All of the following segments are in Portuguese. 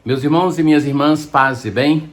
Meus irmãos e minhas irmãs, paz e bem.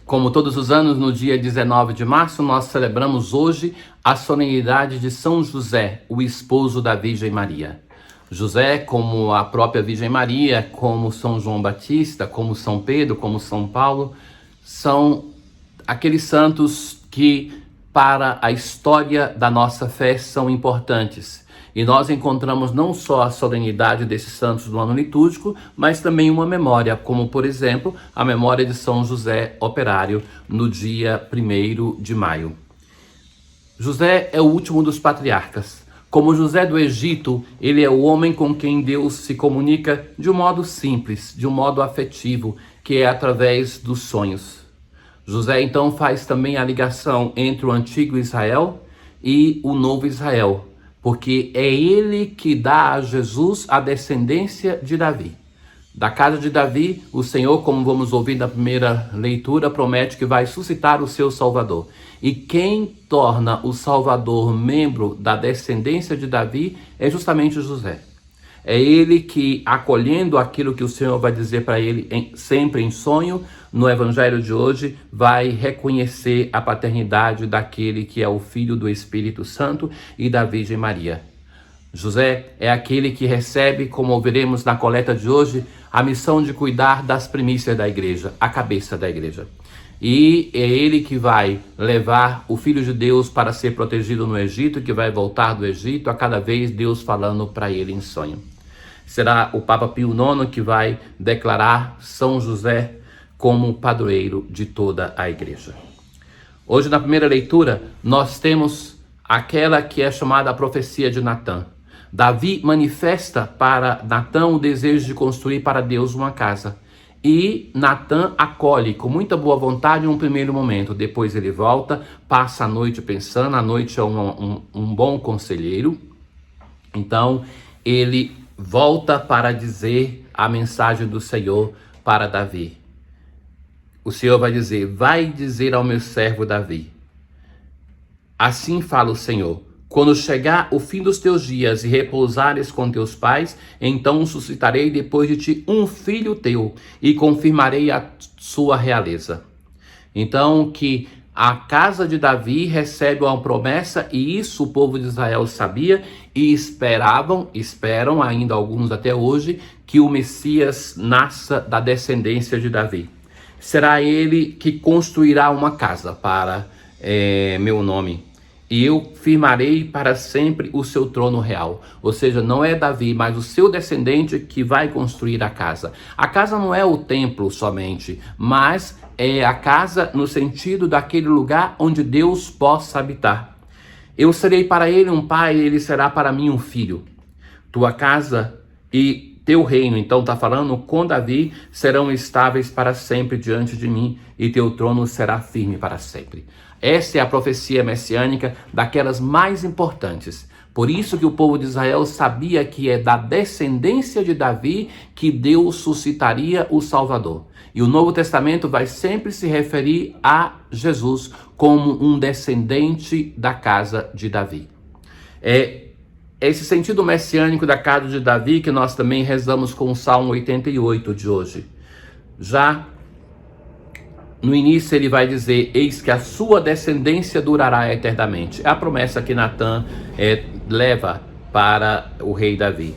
Como todos os anos, no dia 19 de março, nós celebramos hoje a solenidade de São José, o esposo da Virgem Maria. José, como a própria Virgem Maria, como São João Batista, como São Pedro, como São Paulo, são aqueles santos que, para a história da nossa fé, são importantes. E nós encontramos não só a solenidade desses santos no ano litúrgico, mas também uma memória, como, por exemplo, a memória de São José Operário, no dia 1º de maio. José é o último dos patriarcas. Como José do Egito, ele é o homem com quem Deus se comunica de um modo simples, de um modo afetivo, que é através dos sonhos. José, então, faz também a ligação entre o antigo Israel e o novo Israel, porque é ele que dá a Jesus a descendência de Davi. Da casa de Davi, o Senhor, como vamos ouvir na primeira leitura, promete que vai suscitar o seu Salvador. E quem torna o Salvador membro da descendência de Davi é justamente José. É ele que, acolhendo aquilo que o Senhor vai dizer para ele sempre em sonho, no Evangelho de hoje, vai reconhecer a paternidade daquele que é o Filho do Espírito Santo e da Virgem Maria. José é aquele que recebe, como ouviremos na coleta de hoje, a missão de cuidar das primícias da igreja, a cabeça da igreja. E é ele que vai levar o Filho de Deus para ser protegido no Egito, que vai voltar do Egito, a cada vez Deus falando para ele em sonho. Será o Papa Pio IX que vai declarar São José como padroeiro de toda a igreja. Hoje, na primeira leitura, nós temos aquela que é chamada a profecia de Natã. Davi manifesta para Natã o desejo de construir para Deus uma casa. E Natã acolhe com muita boa vontade em um primeiro momento. Depois ele volta, passa a noite pensando. A noite é um bom conselheiro. Então ele volta para dizer a mensagem do Senhor para Davi. O Senhor vai dizer: vai dizer ao meu servo Davi. Assim fala o Senhor: quando chegar o fim dos teus dias e repousares com teus pais, então suscitarei depois de ti um filho teu e confirmarei a sua realeza. Então, que a casa de Davi recebe uma promessa, e isso o povo de Israel sabia e esperam ainda alguns até hoje, que o Messias nasça da descendência de Davi. Será ele que construirá uma casa para meu nome. E eu firmarei para sempre o seu trono real. Ou seja, não é Davi, mas o seu descendente que vai construir a casa. A casa não é o templo somente, mas é a casa no sentido daquele lugar onde Deus possa habitar. Eu serei para ele um pai, ele será para mim um filho. Tua casa e teu reino, então está falando com Davi, serão estáveis para sempre diante de mim, e teu trono será firme para sempre. Essa é a profecia messiânica daquelas mais importantes. Por isso que o povo de Israel sabia que é da descendência de Davi que Deus suscitaria o Salvador. E o Novo Testamento vai sempre se referir a Jesus como um descendente da casa de Davi. É esse sentido messiânico da casa de Davi que nós também rezamos com o Salmo 88 de hoje. Já no início ele vai dizer: eis que a sua descendência durará eternamente. É a promessa que Natã leva para o rei Davi.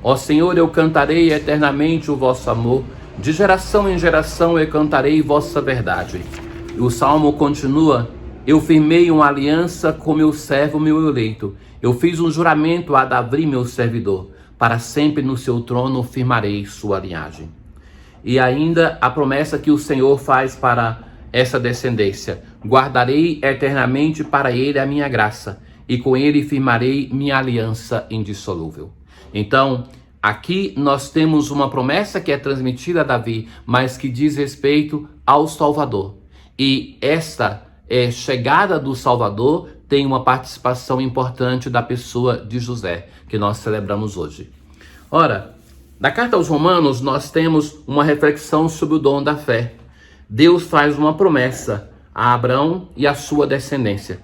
Ó Senhor, eu cantarei eternamente o vosso amor, de geração em geração eu cantarei vossa verdade. E o salmo continua: eu firmei uma aliança com meu servo, meu eleito. Eu fiz um juramento a Davi, meu servidor. Para sempre no seu trono firmarei sua linhagem. E ainda a promessa que o Senhor faz para essa descendência: guardarei eternamente para ele a minha graça, e com ele firmarei minha aliança indissolúvel. Então, aqui nós temos uma promessa que é transmitida a Davi, mas que diz respeito ao Salvador. E esta chegada do Salvador tem uma participação importante da pessoa de José, que nós celebramos hoje. Ora, na carta aos Romanos, nós temos uma reflexão sobre o dom da fé. Deus faz uma promessa a Abraão e a sua descendência.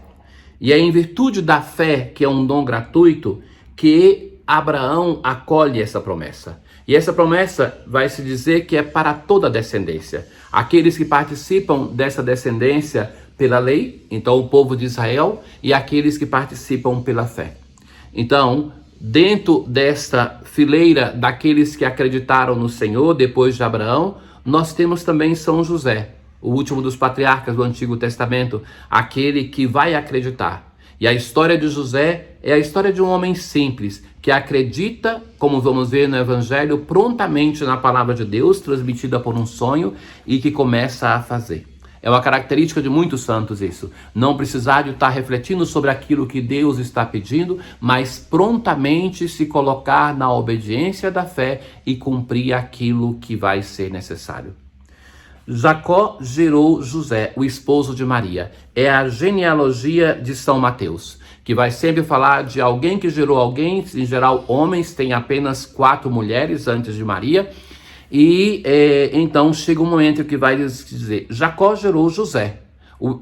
E é em virtude da fé, que é um dom gratuito, que Abraão acolhe essa promessa. E essa promessa vai se dizer que é para toda a descendência. Aqueles que participam dessa descendência pela lei, então o povo de Israel, e aqueles que participam pela fé. Então, dentro desta fileira daqueles que acreditaram no Senhor depois de Abraão, nós temos também São José, o último dos patriarcas do Antigo Testamento, aquele que vai acreditar. E a história de José é a história de um homem simples, que acredita, como vamos ver no Evangelho, prontamente na palavra de Deus, transmitida por um sonho, e que começa a fazer. É uma característica de muitos santos isso. Não precisar de estar refletindo sobre aquilo que Deus está pedindo, mas prontamente se colocar na obediência da fé e cumprir aquilo que vai ser necessário. Jacó gerou José, o esposo de Maria. É a genealogia de São Mateus, que vai sempre falar de alguém que gerou alguém. Em geral, homens, têm apenas 4 mulheres antes de Maria. E então chega um momento que vai dizer, Jacó gerou José.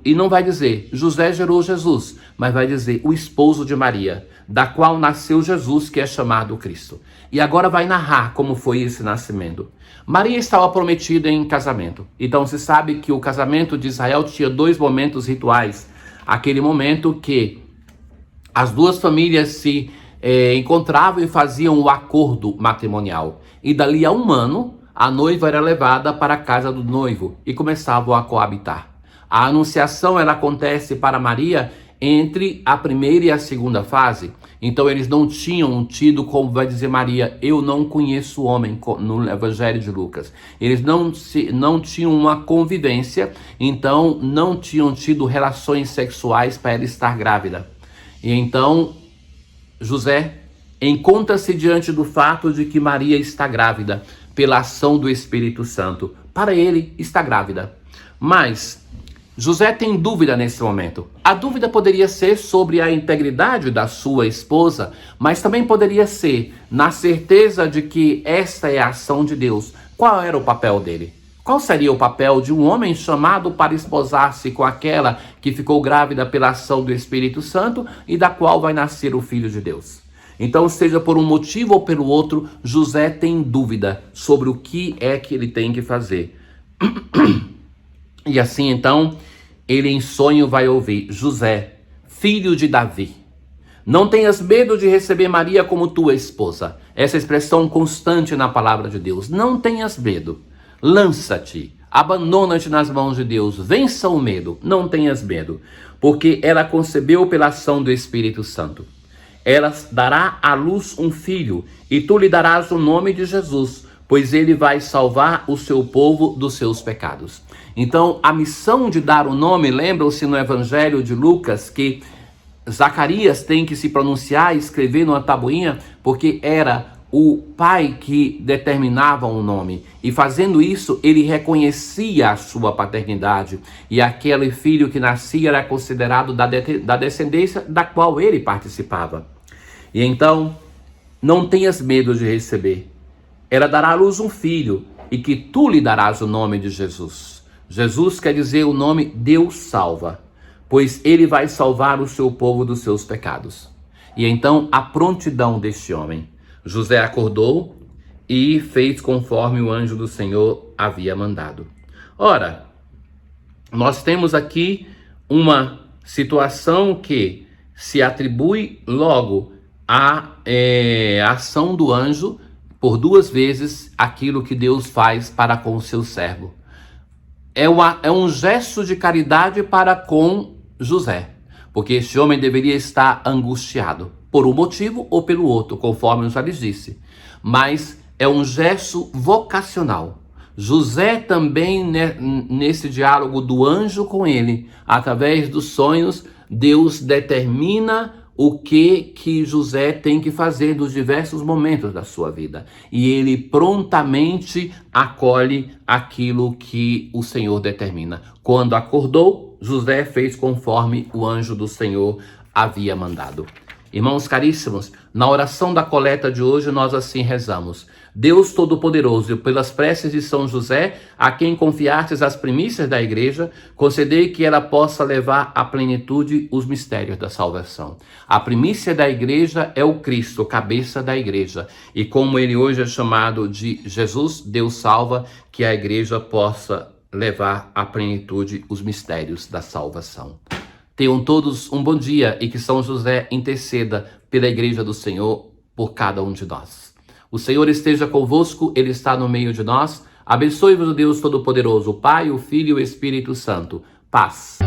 E não vai dizer, José gerou Jesus, mas vai dizer, o esposo de Maria, da qual nasceu Jesus, que é chamado Cristo. E agora vai narrar como foi esse nascimento. Maria estava prometida em casamento. Então se sabe que o casamento de Israel tinha 2 momentos rituais. Aquele momento que as 2 famílias se encontravam e faziam o acordo matrimonial. E dali a 1 ano, a noiva era levada para a casa do noivo e começavam a coabitar. A anunciação ela acontece para Maria entre a primeira e a segunda fase. Então eles não tinham tido, como vai dizer Maria, eu não conheço o homem, no Evangelho de Lucas. Eles não tinham uma convivência, então não tinham tido relações sexuais para ela estar grávida. E então José encontra-se diante do fato de que Maria está grávida pela ação do Espírito Santo. Para ele, está grávida. Mas José tem dúvida nesse momento. A dúvida poderia ser sobre a integridade da sua esposa, mas também poderia ser na certeza de que esta é a ação de Deus. Qual era o papel dele? Qual seria o papel de um homem chamado para esposar-se com aquela que ficou grávida pela ação do Espírito Santo e da qual vai nascer o Filho de Deus? Então, seja por um motivo ou pelo outro, José tem dúvida sobre o que é que ele tem que fazer. E assim, então, ele em sonho vai ouvir, José, filho de Davi, não tenhas medo de receber Maria como tua esposa. Essa expressão constante na palavra de Deus. Não tenhas medo. Lança-te, abandona-te nas mãos de Deus, vença o medo, não tenhas medo, porque ela concebeu pela ação do Espírito Santo. Ela dará à luz um filho, e tu lhe darás o nome de Jesus, pois ele vai salvar o seu povo dos seus pecados. Então, a missão de dar o nome, lembram-se no Evangelho de Lucas, que Zacarias tem que se pronunciar e escrever numa tabuinha, porque era o pai que determinava o nome. E fazendo isso, ele reconhecia a sua paternidade. E aquele filho que nascia era considerado da descendência da qual ele participava. E então, não tenhas medo de receber. Ela dará à luz um filho, e que tu lhe darás o nome de Jesus. Jesus quer dizer o nome Deus salva, pois ele vai salvar o seu povo dos seus pecados. E então, a prontidão deste homem. José acordou e fez conforme o anjo do Senhor havia mandado. Ora, nós temos aqui uma situação que se atribui logo à ação do anjo por 2 vezes aquilo que Deus faz para com o seu servo. É um gesto de caridade para com José, porque este homem deveria estar angustiado, por um motivo ou pelo outro, conforme eu já lhes disse. Mas é um gesto vocacional. José também, nesse diálogo do anjo com ele, através dos sonhos, Deus determina o que José tem que fazer nos diversos momentos da sua vida. E ele prontamente acolhe aquilo que o Senhor determina. Quando acordou, José fez conforme o anjo do Senhor havia mandado. Irmãos caríssimos, na oração da coleta de hoje nós assim rezamos: Deus Todo-Poderoso, pelas preces de São José, a quem confiastes as primícias da igreja, concedei que ela possa levar à plenitude os mistérios da salvação. A primícia da igreja é o Cristo, cabeça da igreja. E como ele hoje é chamado de Jesus, Deus salva, que a igreja possa levar à plenitude os mistérios da salvação. Tenham todos um bom dia e que São José interceda pela Igreja do Senhor por cada um de nós. O Senhor esteja convosco, Ele está no meio de nós. Abençoe-vos o Deus Todo-Poderoso, o Pai, o Filho e o Espírito Santo. Paz.